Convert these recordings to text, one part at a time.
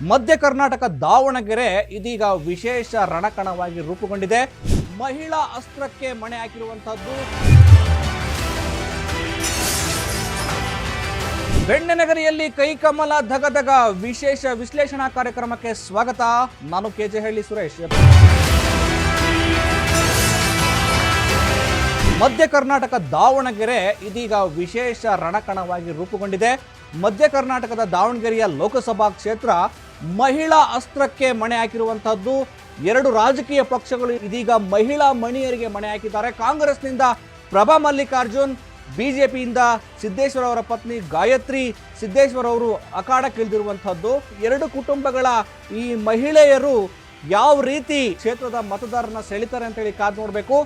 ಮಧ್ಯ ಕರ್ನಾಟಕ ದಾವಣಗೆರೆ ಇದೀಗ ವಿಶೇಷ ರಣಕಣವಾಗಿ ರೂಪುಗೊಂಡಿದೆ. ಮಹಿಳಾ ಅಸ್ತ್ರಕ್ಕೆ ಮಣೆ ಹಾಕಿರುವಂತಹದ್ದು. ಬೆಣ್ಣೆನಗರಿಯಲ್ಲಿ ಕೈಕಮಲ ಧಗಧಗ ವಿಶೇಷ ವಿಶ್ಲೇಷಣಾ ಕಾರ್ಯಕ್ರಮಕ್ಕೆ ಸ್ವಾಗತ. ನಾನು ಕೆಜೆಹಳ್ಳಿ ಸುರೇಶ್. ಮಧ್ಯ ಕರ್ನಾಟಕ ದಾವಣಗೆರೆ ಇದೀಗ ವಿಶೇಷ ರಣಕಣವಾಗಿ ರೂಪುಗೊಂಡಿದೆ. ಮಧ್ಯ ಕರ್ನಾಟಕದ ದಾವಣಗೆರೆಯ ಲೋಕಸಭಾ ಕ್ಷೇತ್ರ ಮಹಿಳಾ ಅಸ್ತ್ರಕ್ಕೆ ಮಣೆ ಹಾಕಿರುವಂತಹದ್ದು. ಎರಡು ರಾಜಕೀಯ ಪಕ್ಷಗಳು ಇದೀಗ ಮಹಿಳಾ ಮಣಿಯರಿಗೆ ಮಣೆ ಹಾಕಿದ್ದಾರೆ. ಕಾಂಗ್ರೆಸ್ನಿಂದ ಪ್ರಭಾ ಮಲ್ಲಿಕಾರ್ಜುನ್, ಬಿಜೆಪಿಯಿಂದ ಸಿದ್ದೇಶ್ವರ ಅವರ ಪತ್ನಿ ಗಾಯತ್ರಿ ಸಿದ್ದೇಶ್ವರ ಅವರು ಅಖಾಡಕ್ಕಿಳಿದಿರುವಂತಹದ್ದು. ಎರಡು ಕುಟುಂಬಗಳ ಈ ಮಹಿಳೆಯರು ಯಾವ ರೀತಿ ಕ್ಷೇತ್ರದ ಮತದಾರರನ್ನ ಸೆಳಿತಾರೆ ಅಂತೇಳಿ ಕಾದು ನೋಡಬೇಕು.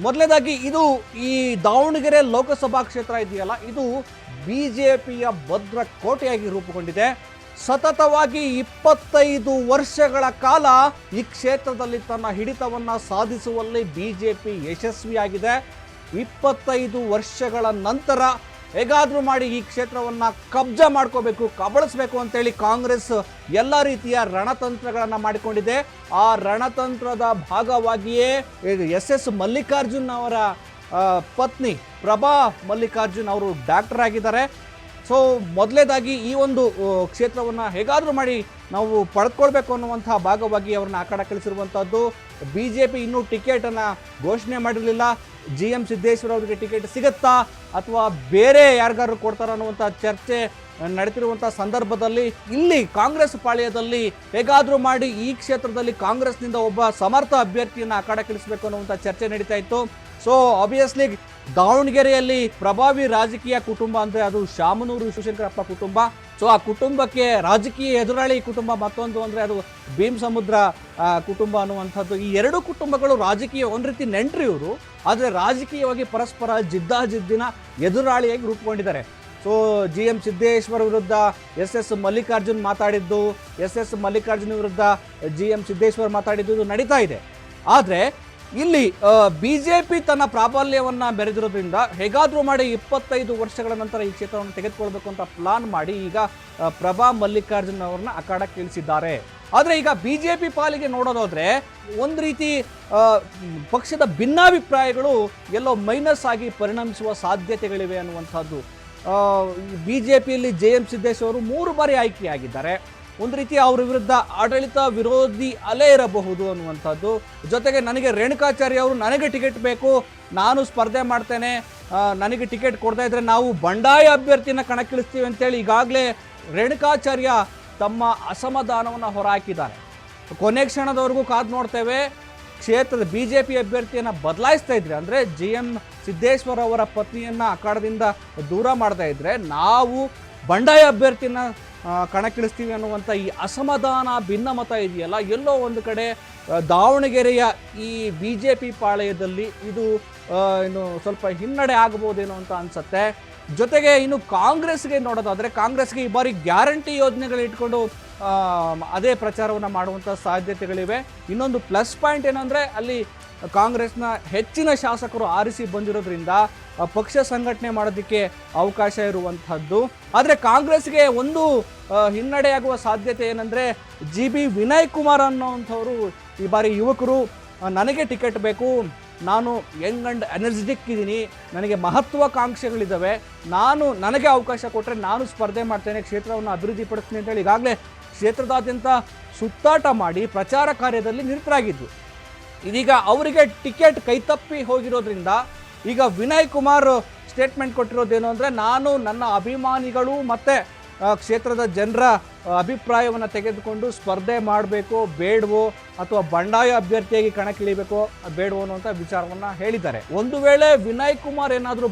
ಮೊದಲನೇದಾಗಿ ಇದು ಈ ದಾವಣಗೆರೆ ಲೋಕಸಭಾ ಕ್ಷೇತ್ರ ಇದೆಯಲ್ಲ, ಇದು ಬಿಜೆಪಿಯ ಭದ್ರ ಕೋಟೆಯಾಗಿ ರೂಪುಗೊಂಡಿದೆ. ಸತತವಾಗಿ 25 ವರ್ಷಗಳ ಕಾಲ ಈ ಕ್ಷೇತ್ರದಲ್ಲಿ ತನ್ನ ಹಿಡಿತವನ್ನ ಸಾಧಿಸುವಲ್ಲಿ ಬಿಜೆಪಿ ಯಶಸ್ವಿಯಾಗಿದೆ. 25 ವರ್ಷಗಳ ನಂತರ ಹೇಗಾದ್ರೂ ಮಾಡಿ ಈ ಕ್ಷೇತ್ರವನ್ನ ಕಬ್ಜಾ ಮಾಡ್ಕೋಬೇಕು, ಕಬಳಿಸಬೇಕು ಅಂತೇಳಿ ಕಾಂಗ್ರೆಸ್ ಎಲ್ಲ ರೀತಿಯ ರಣತಂತ್ರಗಳನ್ನ ಮಾಡಿಕೊಂಡಿದೆ. ಆ ರಣತಂತ್ರದ ಭಾಗವಾಗಿಯೇ ಎಸ್ ಮಲ್ಲಿಕಾರ್ಜುನ್ ಅವರ ಪತ್ನಿ ಪ್ರಭಾ ಮಲ್ಲಿಕಾರ್ಜುನ್ ಅವರು ಡಾಕ್ಟರ್ ಆಗಿದ್ದಾರೆ. ಸೊ ಮೊದಲೇದಾಗಿ ಈ ಒಂದು ಕ್ಷೇತ್ರವನ್ನು ಹೇಗಾದರೂ ಮಾಡಿ ನಾವು ಪಡೆದುಕೊಳ್ಬೇಕು ಅನ್ನುವಂತಹ ಭಾಗವಾಗಿ ಅವ್ರನ್ನ ಅಖಾಡಕ್ಕಿಳಿಸಿರುವಂಥದ್ದು. ಬಿಜೆಪಿ ಇನ್ನೂ ಟಿಕೆಟನ್ನು ಘೋಷಣೆ ಮಾಡಿರಲಿಲ್ಲ. GM ಸಿದ್ದೇಶ್ವರ ಅವರಿಗೆ ಟಿಕೆಟ್ ಸಿಗುತ್ತಾ ಅಥವಾ ಬೇರೆ ಯಾರಿಗಾದ್ರು ಕೊಡ್ತಾರ ಅನ್ನುವಂಥ ಚರ್ಚೆ ನಡೀತಿರುವಂಥ ಸಂದರ್ಭದಲ್ಲಿ ಇಲ್ಲಿ ಕಾಂಗ್ರೆಸ್ ಪಾಳ್ಯದಲ್ಲಿ ಹೇಗಾದರೂ ಮಾಡಿ ಈ ಕ್ಷೇತ್ರದಲ್ಲಿ ಕಾಂಗ್ರೆಸ್ನಿಂದ ಒಬ್ಬ ಸಮರ್ಥ ಅಭ್ಯರ್ಥಿಯನ್ನು ಅಖಾಡಕ್ಕಿಳಿಸಬೇಕು ಅನ್ನುವಂಥ ಚರ್ಚೆ ನಡೀತಾ ಇತ್ತು. ಸೊ ಆಬ್ವಿಯಸ್ಲಿ ದಾವಣಗೆರೆಯಲ್ಲಿ ಪ್ರಭಾವಿ ರಾಜಕೀಯ ಕುಟುಂಬ ಅಂದರೆ ಅದು ಶಾಮನೂರು ಶಿವಶಂಕರಪ್ಪ ಕುಟುಂಬ. ಸೊ ಆ ಕುಟುಂಬಕ್ಕೆ ರಾಜಕೀಯ ಎದುರಾಳಿ ಕುಟುಂಬ ಮತ್ತೊಂದು ಅಂದರೆ ಅದು ಭೀಮಸಮುದ್ರ ಕುಟುಂಬ ಅನ್ನುವಂಥದ್ದು. ಈ ಎರಡು ಕುಟುಂಬಗಳು ರಾಜಕೀಯ ಒಂದು ರೀತಿ ನೆಂಟ್ರಿ ಇವರು, ಆದರೆ ರಾಜಕೀಯವಾಗಿ ಪರಸ್ಪರ ಜಿದ್ದಾಜಿದ್ದಿನ ಎದುರಾಳಿಯಾಗಿ ರೂಪುಗೊಂಡಿದ್ದಾರೆ. ಸೊ GM ಸಿದ್ದೇಶ್ವರ ವಿರುದ್ಧ ಎಸ್ ಮಲ್ಲಿಕಾರ್ಜುನ್ ಮಾತಾಡಿದ್ದು, ಎಸ್ ಮಲ್ಲಿಕಾರ್ಜುನ್ ವಿರುದ್ಧ GM ಸಿದ್ದೇಶ್ವರ್ ಮಾತಾಡಿದ್ದು ಇದು ನಡೀತಾ ಇದೆ. ಆದರೆ ಇಲ್ಲಿ ಬಿಜೆಪಿ ತನ್ನ ಪ್ರಾಬಲ್ಯವನ್ನ ಬೆರೆದಿರೋದ್ರಿಂದ ಹೇಗಾದ್ರೂ ಮಾಡಿ 25 ವರ್ಷಗಳ ನಂತರ ಈ ಕ್ಷೇತ್ರವನ್ನು ತೆಗೆದುಕೊಳ್ಬೇಕು ಅಂತ ಪ್ಲಾನ್ ಮಾಡಿ ಈಗ ಪ್ರಭಾ ಮಲ್ಲಿಕಾರ್ಜುನ್ ಅವ್ರನ್ನ ಅಖಾಡಕ್ಕೆ ಇಳಿಸಿದ್ದಾರೆ. ಆದರೆ ಈಗ ಬಿಜೆಪಿ ಪಾಲಿಗೆ ನೋಡೋದಾದ್ರೆ ಒಂದು ರೀತಿ ಪಕ್ಷದ ಭಿನ್ನಾಭಿಪ್ರಾಯಗಳು ಎಲ್ಲೋ ಮೈನಸ್ ಆಗಿ ಪರಿಣಮಿಸುವ ಸಾಧ್ಯತೆಗಳಿವೆ ಅನ್ನುವಂಥದ್ದು. ಬಿಜೆಪಿಯಲ್ಲಿ JM ಸಿದ್ದೇಶ್ವರ ಅವರು 3 ಬಾರಿ ಆಯ್ಕೆಯಾಗಿದ್ದಾರೆ. ಒಂದು ರೀತಿ ಅವರ ವಿರುದ್ಧ ಆಡಳಿತ ವಿರೋಧಿ ಅಲೆ ಇರಬಹುದು ಅನ್ನುವಂಥದ್ದು. ಜೊತೆಗೆ ನನಗೆ ರೇಣುಕಾಚಾರ್ಯ ಅವರು ನನಗೆ ಟಿಕೆಟ್ ಬೇಕು, ನಾನು ಸ್ಪರ್ಧೆ ಮಾಡ್ತೇನೆ, ನನಗೆ ಟಿಕೆಟ್ ಕೊಡ್ತಾ ಇದ್ರೆ ನಾವು ಬಂಡಾಯ ಅಭ್ಯರ್ಥಿನ ಕಣಕ್ಕಿಳಿಸ್ತೀವಿ ಅಂತೇಳಿ ಈಗಾಗಲೇ ರೇಣುಕಾಚಾರ್ಯ ತಮ್ಮ ಅಸಮಾಧಾನವನ್ನು ಹೊರಹಾಕಿದ್ದಾರೆ. ಕೊನೆ ಕ್ಷಣದವರೆಗೂ ಕಾದು ನೋಡ್ತೇವೆ. ಕ್ಷೇತ್ರದ ಬಿಜೆಪಿ ಅಭ್ಯರ್ಥಿಯನ್ನು ಬದಲಾಯಿಸ್ತಾ ಇದ್ರೆ ಅಂದರೆ GM ಸಿದ್ದೇಶ್ವರ ಅವರ ಪತ್ನಿಯನ್ನು ಅಖಾಡದಿಂದ ದೂರ ಮಾಡ್ತಾ ಇದ್ರೆ ನಾವು ಬಂಡಾಯ ಅಭ್ಯರ್ಥಿನ ಕಣಕ್ಕಿಳಿಸ್ತೀವಿ ಅನ್ನುವಂಥ ಈ ಅಸಮಾಧಾನ ಭಿನ್ನಮತ ಇದೆಯಲ್ಲ, ಎಲ್ಲೋ ಒಂದು ಕಡೆ ದಾವಣಗೆರೆಯ ಈ ಬಿಜೆಪಿ ಪಾಳೆಯದಲ್ಲಿ ಇದು ಇನ್ನು ಸ್ವಲ್ಪ ಹಿನ್ನಡೆ ಆಗಬಹುದೇನೋ ಅಂತ ಅನ್ಸುತ್ತೆ. ಜೊತೆಗೆ ಇನ್ನು ಕಾಂಗ್ರೆಸ್ಗೆ ನೋಡೋದಾದರೆ ಕಾಂಗ್ರೆಸ್ಗೆ ಈ ಬಾರಿ ಗ್ಯಾರಂಟಿ ಯೋಜನೆಗಳು ಇಟ್ಕೊಂಡು ಅದೇ ಪ್ರಚಾರವನ್ನು ಮಾಡುವಂಥ ಸಾಧ್ಯತೆಗಳಿವೆ. ಇನ್ನೊಂದು ಪ್ಲಸ್ ಪಾಯಿಂಟ್ ಏನಂದರೆ ಅಲ್ಲಿ ಕಾಂಗ್ರೆಸ್ನ ಹೆಚ್ಚಿನ ಶಾಸಕರು ಆರಿಸಿ ಬಂದಿರೋದ್ರಿಂದ ಪಕ್ಷ ಸಂಘಟನೆ ಮಾಡೋದಕ್ಕೆ ಅವಕಾಶ ಇರುವಂಥದ್ದು. ಆದರೆ ಕಾಂಗ್ರೆಸ್ಗೆ ಒಂದು ಹಿನ್ನಡೆಯಾಗುವ ಸಾಧ್ಯತೆ ಏನಂದರೆ GB ವಿನಯ್ ಕುಮಾರ್ ಅನ್ನೋವಂಥವರು ಈ ಬಾರಿ ಯುವಕರು ನನಗೆ ಟಿಕೆಟ್ ಬೇಕು, ನಾನು ಯಂಗ್ ಆ್ಯಂಡ್ ಎನರ್ಜೆಟಿಕ್ ಇದ್ದೀನಿ, ನನಗೆ ಮಹತ್ವಾಕಾಂಕ್ಷೆಗಳಿದ್ದಾವೆ, ನನಗೆ ಅವಕಾಶ ಕೊಟ್ಟರೆ ನಾನು ಸ್ಪರ್ಧೆ ಮಾಡ್ತೇನೆ, ಕ್ಷೇತ್ರವನ್ನು ಅಭಿವೃದ್ಧಿಪಡಿಸ್ತೀನಿ ಅಂತೇಳಿ ಈಗಾಗಲೇ ಕ್ಷೇತ್ರದಾದ್ಯಂತ ಸುತ್ತಾಟ ಮಾಡಿ ಪ್ರಚಾರ ಕಾರ್ಯದಲ್ಲಿ ನಿರತರಾಗಿದ್ದು. ಇದೀಗ ಅವರಿಗೆ ಟಿಕೆಟ್ ಕೈತಪ್ಪಿ ಹೋಗಿರೋದ್ರಿಂದ ಈಗ ವಿನಯ್ ಕುಮಾರ್ ಸ್ಟೇಟ್ಮೆಂಟ್ ಕೊಟ್ಟಿರೋದೇನು ಅಂದರೆ ನಾನು ನನ್ನ ಅಭಿಮಾನಿಗಳು ಮತ್ತು ಕ್ಷೇತ್ರದ ಜನರ ಅಭಿಪ್ರಾಯವನ್ನು ತೆಗೆದುಕೊಂಡು ಸ್ಪರ್ಧೆ ಮಾಡಬೇಕೋ ಬೇಡವೋ ಅಥವಾ ಬಂಡಾಯ ಅಭ್ಯರ್ಥಿಯಾಗಿ ಕಣಕ್ಕಿಳಿಬೇಕೋ ಬೇಡವೋ ಅನ್ನುವಂಥ ವಿಚಾರವನ್ನು ಹೇಳಿದ್ದಾರೆ. ಒಂದು ವೇಳೆ ವಿನಯ್ ಕುಮಾರ್ ಏನಾದರೂ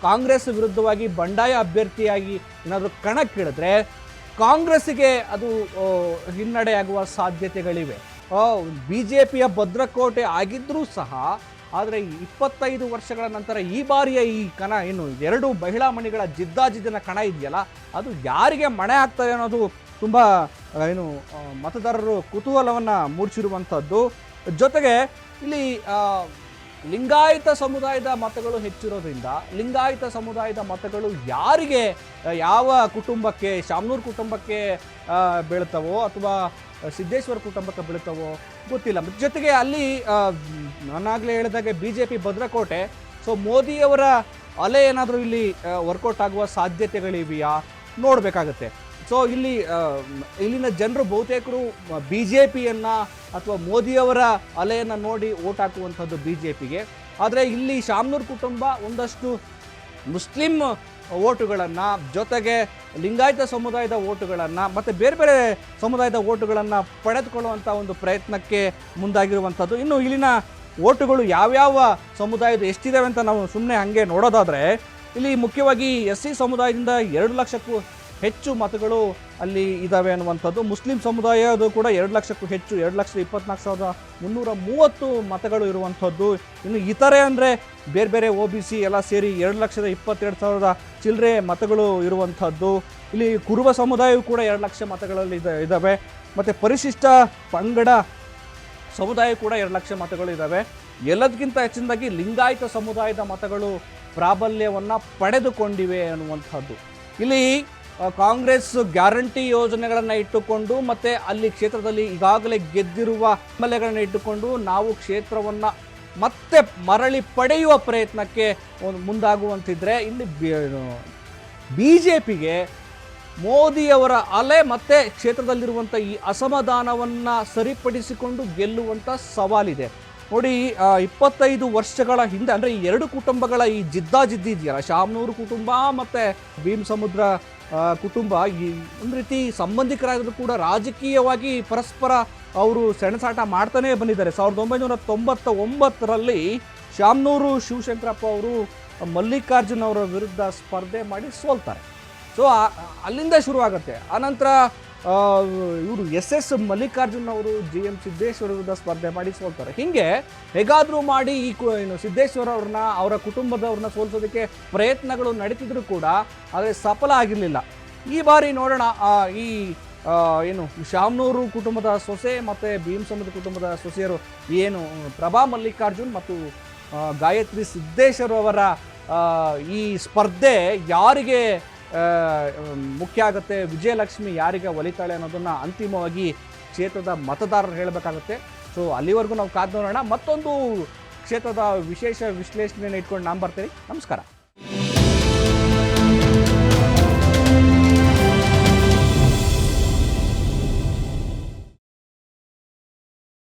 ಕಾಂಗ್ರೆಸ್ ವಿರುದ್ಧವಾಗಿ ಬಂಡಾಯ ಅಭ್ಯರ್ಥಿಯಾಗಿ ಏನಾದರೂ ಕಣಕ್ಕಿಳಿದ್ರೆ ಕಾಂಗ್ರೆಸ್ಸಿಗೆ ಅದು ಹಿನ್ನಡೆಯಾಗುವ ಸಾಧ್ಯತೆಗಳಿವೆ. ಬಿಜೆಪಿಯ ಭದ್ರಕೋಟೆ ಆಗಿದ್ದರೂ ಸಹ ಆದರೆ 25 ವರ್ಷಗಳ ನಂತರ ಈ ಬಾರಿಯ ಈ ಕಣ ಏನು ಎರಡು ಮಹಿಳಾ ಮಣಿಗಳ ಜಿದ್ದಾಜಿದ್ದಿನ ಕಣ ಇದೆಯಲ್ಲ, ಅದು ಯಾರಿಗೆ ಮಣೆ ಆಗ್ತದೆ ಅನ್ನೋದು ತುಂಬ ಮತದಾರರು ಕುತೂಹಲವನ್ನು ಮೂಡಿಸಿರುವಂಥದ್ದು. ಜೊತೆಗೆ ಇಲ್ಲಿ ಲಿಂಗಾಯತ ಸಮುದಾಯದ ಮತಗಳು ಹೆಚ್ಚಿರೋದ್ರಿಂದ ಲಿಂಗಾಯತ ಸಮುದಾಯದ ಮತಗಳು ಯಾರಿಗೆ, ಯಾವ ಕುಟುಂಬಕ್ಕೆ, ಶಾಮನೂರು ಕುಟುಂಬಕ್ಕೆ ಬೀಳ್ತವೋ ಅಥವಾ ಸಿದ್ದೇಶ್ವರ ಕುಟುಂಬಕ್ಕೆ ಬೀಳ್ತವೋ ಗೊತ್ತಿಲ್ಲ. ಜೊತೆಗೆ ಅಲ್ಲಿ ನಾನಾಗಲೇ ಹೇಳಿದಾಗೆ BJP ಭದ್ರಕೋಟೆ. ಸೊ ಮೋದಿಯವರ ಅಲೆ ಏನಾದರೂ ಇಲ್ಲಿ ವರ್ಕೌಟ್ ಆಗುವ ಸಾಧ್ಯತೆಗಳಿವೆಯಾ ನೋಡಬೇಕಾಗತ್ತೆ. ಸೊ ಇಲ್ಲಿನ ಜನರು ಬಹುತೇಕರು BJPಯನ್ನು ಅಥವಾ ಮೋದಿಯವರ ಅಲೆಯನ್ನು ನೋಡಿ ಓಟ್ ಹಾಕುವಂಥದ್ದು BJPಗೆ. ಆದರೆ ಇಲ್ಲಿ ಶಾಮನೂರು ಕುಟುಂಬ ಒಂದಷ್ಟು ಮುಸ್ಲಿಂ ಓಟುಗಳನ್ನು, ಜೊತೆಗೆ ಲಿಂಗಾಯತ ಸಮುದಾಯದ ಓಟುಗಳನ್ನು ಮತ್ತು ಬೇರೆ ಬೇರೆ ಸಮುದಾಯದ ಓಟುಗಳನ್ನು ಪಡೆದುಕೊಳ್ಳುವಂಥ ಒಂದು ಪ್ರಯತ್ನಕ್ಕೆ ಮುಂದಾಗಿರುವಂಥದ್ದು. ಇನ್ನು ಇಲ್ಲಿನ ಓಟುಗಳು ಯಾವ್ಯಾವ ಸಮುದಾಯದ ಎಷ್ಟಿದ್ದಾವೆ ಅಂತ ನಾವು ಸುಮ್ಮನೆ ಹಾಗೆ ನೋಡೋದಾದರೆ, ಇಲ್ಲಿ ಮುಖ್ಯವಾಗಿ SC ಸಮುದಾಯದಿಂದ 2 ಲಕ್ಷಕ್ಕೂ ಹೆಚ್ಚು ಮತಗಳು ಅಲ್ಲಿ ಇದ್ದಾವೆ ಅನ್ನುವಂಥದ್ದು. ಮುಸ್ಲಿಂ ಸಮುದಾಯದು ಕೂಡ 2 ಲಕ್ಷಕ್ಕೂ ಹೆಚ್ಚು, 2,24,330 ಮತಗಳು ಇರುವಂಥದ್ದು. ಇನ್ನು ಇತರೆ ಅಂದರೆ ಬೇರೆ ಬೇರೆ OBC ಎಲ್ಲ ಸೇರಿ 2,22,000 ಚಿಲ್ಲರೆ ಮತಗಳು ಇರುವಂಥದ್ದು. ಇಲ್ಲಿ ಕುರುಬ ಸಮುದಾಯವು ಕೂಡ 2 ಲಕ್ಷ ಮತಗಳಲ್ಲಿ ಇದ್ದಾವೆ. ಮತ್ತು ಪರಿಶಿಷ್ಟ ಪಂಗಡ ಸಮುದಾಯ ಕೂಡ 2 ಲಕ್ಷ ಮತಗಳು ಇದ್ದಾವೆ. ಎಲ್ಲದಕ್ಕಿಂತ ಹೆಚ್ಚಿನದಾಗಿ ಲಿಂಗಾಯತ ಸಮುದಾಯದ ಮತಗಳು ಪ್ರಾಬಲ್ಯವನ್ನು ಪಡೆದುಕೊಂಡಿವೆ ಅನ್ನುವಂಥದ್ದು. ಇಲ್ಲಿ ಕಾಂಗ್ರೆಸ್ ಗ್ಯಾರಂಟಿ ಯೋಜನೆಗಳನ್ನು ಇಟ್ಟುಕೊಂಡು ಮತ್ತು ಅಲ್ಲಿ ಕ್ಷೇತ್ರದಲ್ಲಿ ಈಗಾಗಲೇ ಗೆದ್ದಿರುವ MLAಗಳನ್ನು ಇಟ್ಟುಕೊಂಡು ನಾವು ಕ್ಷೇತ್ರವನ್ನು ಮತ್ತೆ ಮರಳಿ ಪಡೆಯುವ ಪ್ರಯತ್ನಕ್ಕೆ ಮುಂದಾಗುವಂತಿದ್ರೆ, ಇಲ್ಲಿ BJPಗೆ ಮೋದಿಯವರ ಅಲೆ ಮತ್ತು ಕ್ಷೇತ್ರದಲ್ಲಿರುವಂಥ ಈ ಅಸಮಾಧಾನವನ್ನು ಸರಿಪಡಿಸಿಕೊಂಡು ಗೆಲ್ಲುವಂಥ ಸವಾಲಿದೆ. ನೋಡಿ, 25 ವರ್ಷಗಳ ಹಿಂದೆ ಅಂದರೆ ಈ 2 ಕುಟುಂಬಗಳ ಈ ಜಿದ್ದಾಜಿದ್ದಿ ಇದೆಯಲ್ಲ, ಶಾಮನೂರು ಕುಟುಂಬ ಮತ್ತು ಭೀಮಸಮುದ್ರ ಕುಟುಂಬ, ಈ ಒಂದು ರೀತಿ ಸಂಬಂಧಿಕರಾದರೂ ಕೂಡ ರಾಜಕೀಯವಾಗಿ ಪರಸ್ಪರ ಅವರು ಸೆಣಸಾಟ ಮಾಡ್ತಾನೇ ಬಂದಿದ್ದಾರೆ. 1999ರಲ್ಲಿ ಶಾಮನೂರು ಶಿವಶಂಕರಪ್ಪ ಅವರು ಮಲ್ಲಿಕಾರ್ಜುನ್ ಅವರ ವಿರುದ್ಧ ಸ್ಪರ್ಧೆ ಮಾಡಿ ಸೋಲ್ತಾರೆ. ಸೊ ಅಲ್ಲಿಂದ ಶುರುವಾಗುತ್ತೆ. ಆನಂತರ ಇವರು SS ಮಲ್ಲಿಕಾರ್ಜುನ್ ಅವರು GM ಸಿದ್ದೇಶ್ವರ ವಿರುದ್ಧ ಸ್ಪರ್ಧೆ ಮಾಡಿ ಸೋಲ್ತಾರೆ. ಹೀಗೆ ಹೇಗಾದರೂ ಮಾಡಿ ಈ ಸಿದ್ದೇಶ್ವರ ಅವ್ರನ್ನ, ಅವರ ಕುಟುಂಬದವ್ರನ್ನ ಸೋಲಿಸೋದಕ್ಕೆ ಪ್ರಯತ್ನಗಳು ನಡೀತಿದ್ರು ಕೂಡ ಆದರೆ ಸಫಲ ಆಗಿರಲಿಲ್ಲ. ಈ ಬಾರಿ ನೋಡೋಣ, ಈ ಶಾಮನೂರು ಕುಟುಂಬದ ಸೊಸೆ ಮತ್ತು ಭೀಮಸಮುದ್ರ ಕುಟುಂಬದ ಸೊಸೆಯರು ಏನು ಪ್ರಭಾ ಮಲ್ಲಿಕಾರ್ಜುನ್ ಮತ್ತು ಗಾಯತ್ರಿ ಸಿದ್ದೇಶ್ವರ ಅವರ ಈ ಸ್ಪರ್ಧೆ ಯಾರಿಗೆ ಮುಖ್ಯ ಆಗುತ್ತೆ, ವಿಜಯಲಕ್ಷ್ಮಿ ಯಾರಿಗೆ ಒಲಿತಾಳೆ ಅನ್ನೋದನ್ನು ಅಂತಿಮವಾಗಿ ಕ್ಷೇತ್ರದ ಮತದಾರರು ಹೇಳಬೇಕಾಗುತ್ತೆ. ಸೊ ಅಲ್ಲಿವರೆಗೂ ನಾವು ಕಾದು ನೋಡೋಣ. ಮತ್ತೊಂದು ಕ್ಷೇತ್ರದ ವಿಶೇಷ ವಿಶ್ಲೇಷಣೆಯನ್ನು ಇಟ್ಕೊಂಡು ನಾನು ಬರ್ತೀನಿ. ನಮಸ್ಕಾರ.